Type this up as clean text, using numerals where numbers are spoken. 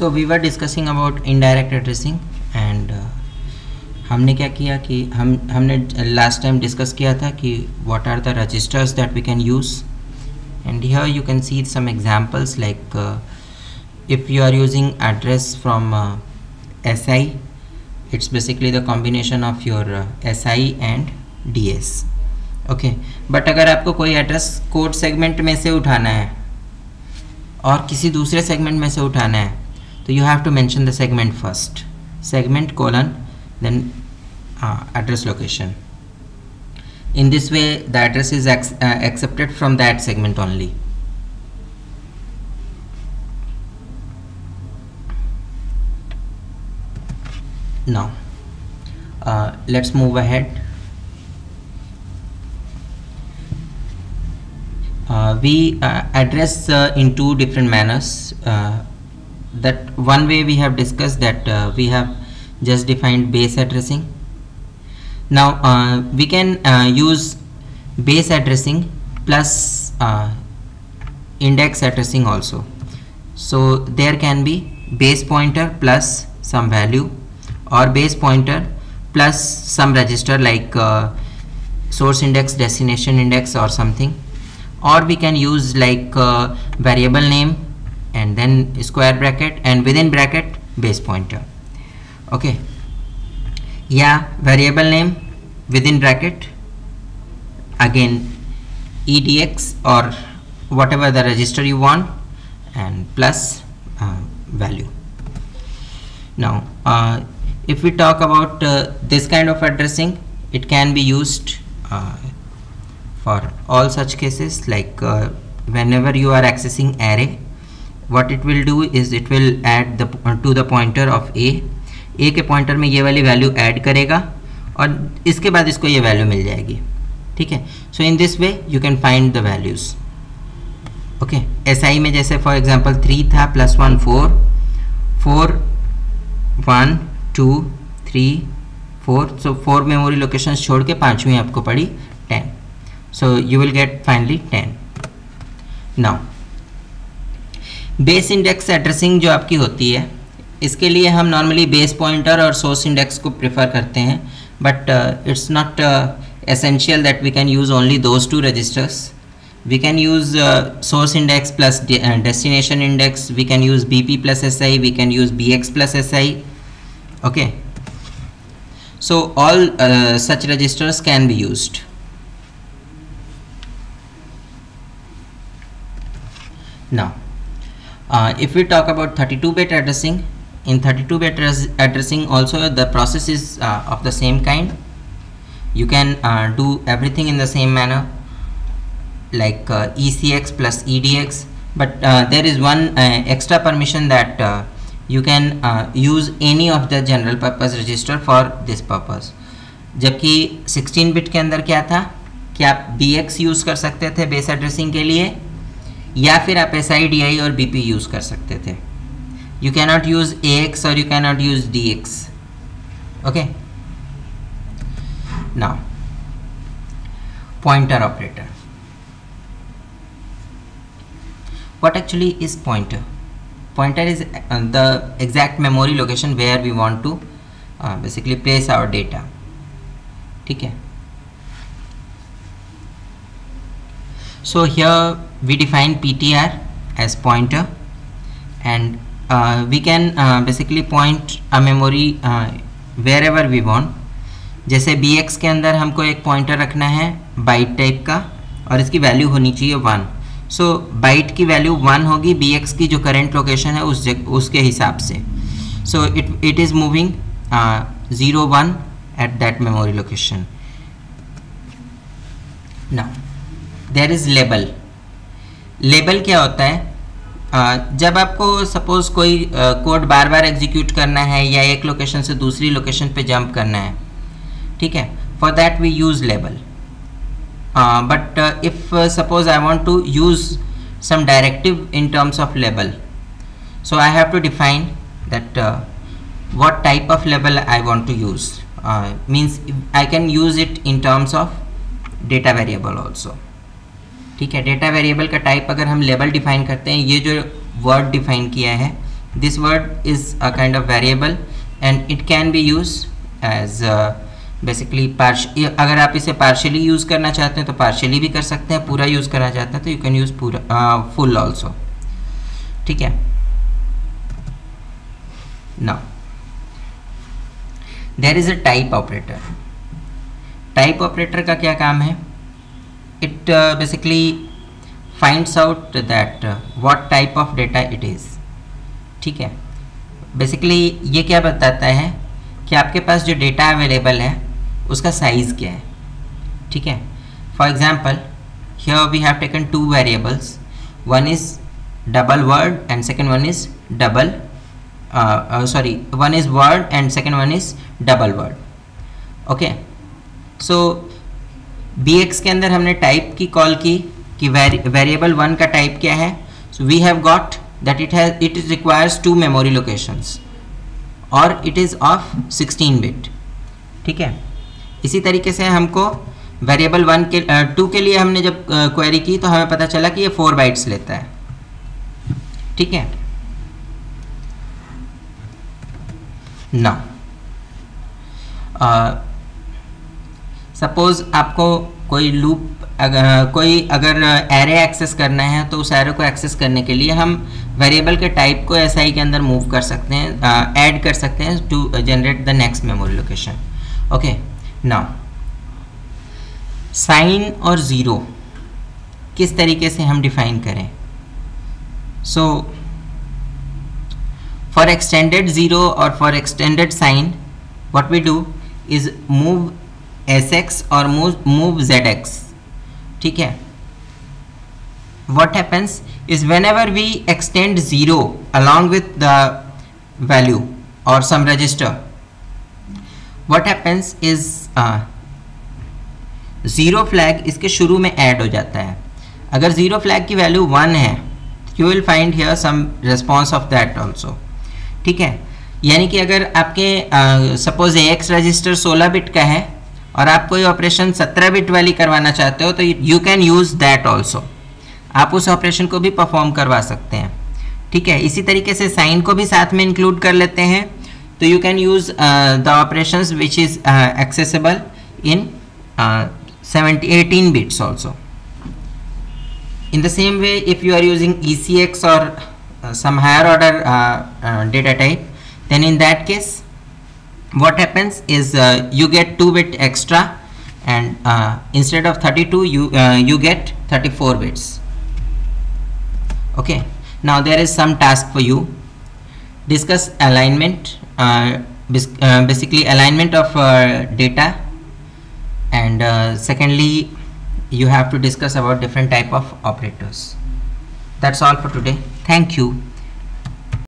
So we were discussing about indirect addressing and हमने क्या किया कि हमने लास्ट टाइम डिस्कस किया था कि what are the registers that we can use and here you can see some examples like if you are using address from SI, it's basically the combination of your SI and DS. okay, but अगर आपको कोई address code segment में से उठाना है और किसी दूसरे सेगमेंट में से उठाना है तो you have to mention the segment first, segment colon then address location. In this way the address is accepted from that segment only. Now let's move ahead. We address in two different manners. That one way we have discussed that we have just defined base addressing. Now we can use base addressing plus index addressing also. So there can be base pointer plus some value or base pointer plus some register like source index, destination index or something, or we can use like variable name and then square bracket and within bracket base pointer. okay, yeah, variable name within bracket again edx or whatever the register you want and plus value. Now if we talk about this kind of addressing, it can be used for all such cases like whenever you are accessing array, what it will do is it will add to the pointer of a के pointer में ये वाली value add करेगा और इसके बाद इसको ये value मिल जाएगी. ठीक है, so in this way you can find the values. okay, SI में जैसे for example 3 था plus 1 4 1 2 3 4, so 4 मेमोरी लोकेशंस छोड़ के पांचवी आपको पड़ी 10, so you will get finally 10. now base index addressing जो आपकी होती है इसके लिए हम नॉर्मली बेस पॉइंटर और सोर्स इंडेक्स को प्रेफर करते हैं, but it's not essential that we can use only those two registers. we can use source index plus destination index, we can use BP plus SI, we can use BX plus SI. okay, so all such registers can be used. now if we talk about 32-bit addressing, in 32-bit addressing also the process is of the same kind. you can do everything in the same manner like ECX plus EDX, but there is one extra permission that you can use any of the general purpose register for this purpose. जबकि 16-bit के अंदर क्या था कि आप BX use कर सकते थे बेस एड्रेसिंग के लिए या फिर आप SI, DI और BP यूज़ कर सकते थे. you cannot use AX or you cannot use DX. okay, now pointer operator. what actually is pointer? Pointer is the exact memory location where we want to basically place our data. ठीक है, so here we define PTR as pointer and we can basically point a memory wherever we want. जैसे BX के अंदर हमको एक pointer रखना है bite type का और इसकी वैल्यू होनी चाहिए 1. सो बाइट की वैल्यू 1 होगी, BX की जो करेंट लोकेशन है उसके हिसाब से. So it is moving 0 1 at that memory location. Now there is label. Label क्या होता है? जब आपको सपोज कोई कोड बार बार एग्जीक्यूट करना है या एक लोकेशन से दूसरी लोकेशन पे जंप करना है, ठीक है, for that we use label. but if suppose I want to use some directive in terms of label, so I have to define that what type of label I want to use. Means I can use it in terms of data variable also. ठीक है, data variable का type अगर हम label define करते हैं, ये जो word define किया है this word is a kind of variable and it can be used as basically अगर आप इसे पार्शियली यूज़ करना चाहते हैं तो पार्शियली भी कर सकते हैं, पूरा यूज़ करना चाहते हैं तो यू कैन यूज़ पूरा फुल ऑल्सो, ठीक है। Now there is a type operator. Type operator का क्या काम है? It basically finds out that what type of data it is, ठीक है। बेसिकली ये क्या बताता है कि आपके पास जो डेटा अवेलेबल है उसका साइज़ क्या है, ठीक है। For example here we have taken two variables, one is double word and second one is double one is word and second one is double word, okay. So bx के अंदर हमने type की call की कि variable one का type क्या है। So we have got that it requires 2 memory locations और इट इज़ ऑफ 16 बिट, ठीक है। इसी तरीके से हमको वेरिएबल 2 के लिए हमने जब क्वेरी की तो हमें पता चला कि ये 4 बाइट्स लेता है, ठीक है। नाउ सपोज आपको कोई लूप अगर एरे एक्सेस करना है तो उस एरे को एक्सेस करने के लिए हम वेरिएबल के टाइप को SI के अंदर मूव कर सकते हैं, ऐड कर सकते हैं to generate the next memory location, okay. Now sign और ज़ीरो किस तरीके से हम डिफाइन करें? सो फॉर एक्सटेंडेड ज़ीरो और for extended sign what we do is move SX और मूव ZX, ठीक है। What happens is whenever we extend 0 along with the value or some register, what happens is zero flag इसके शुरू में add हो जाता है। अगर ज़ीरो फ्लैग की वैल्यू 1 है you will find here some response of that also, ठीक है। यानी कि अगर आपके सपोज AX रजिस्टर 16 बिट का है और आप कोई ऑपरेशन 17 बिट वाली करवाना चाहते हो तो you can use that also, आप उस ऑपरेशन को भी परफॉर्म करवा सकते हैं, ठीक है। इसी तरीके से साइन को भी साथ में इंक्लूड कर लेते हैं तो you can use the operations which is accessible in 18 bits also. In the same way, if you are using ECX or some higher order data type, then in that case what happens is you get 2 bit extra and instead of 32 you get 34 bits, okay. Now there is some task for you. Discuss alignment, basically alignment of data, and secondly you have to discuss about different type of operators. That's all for today. Thank you.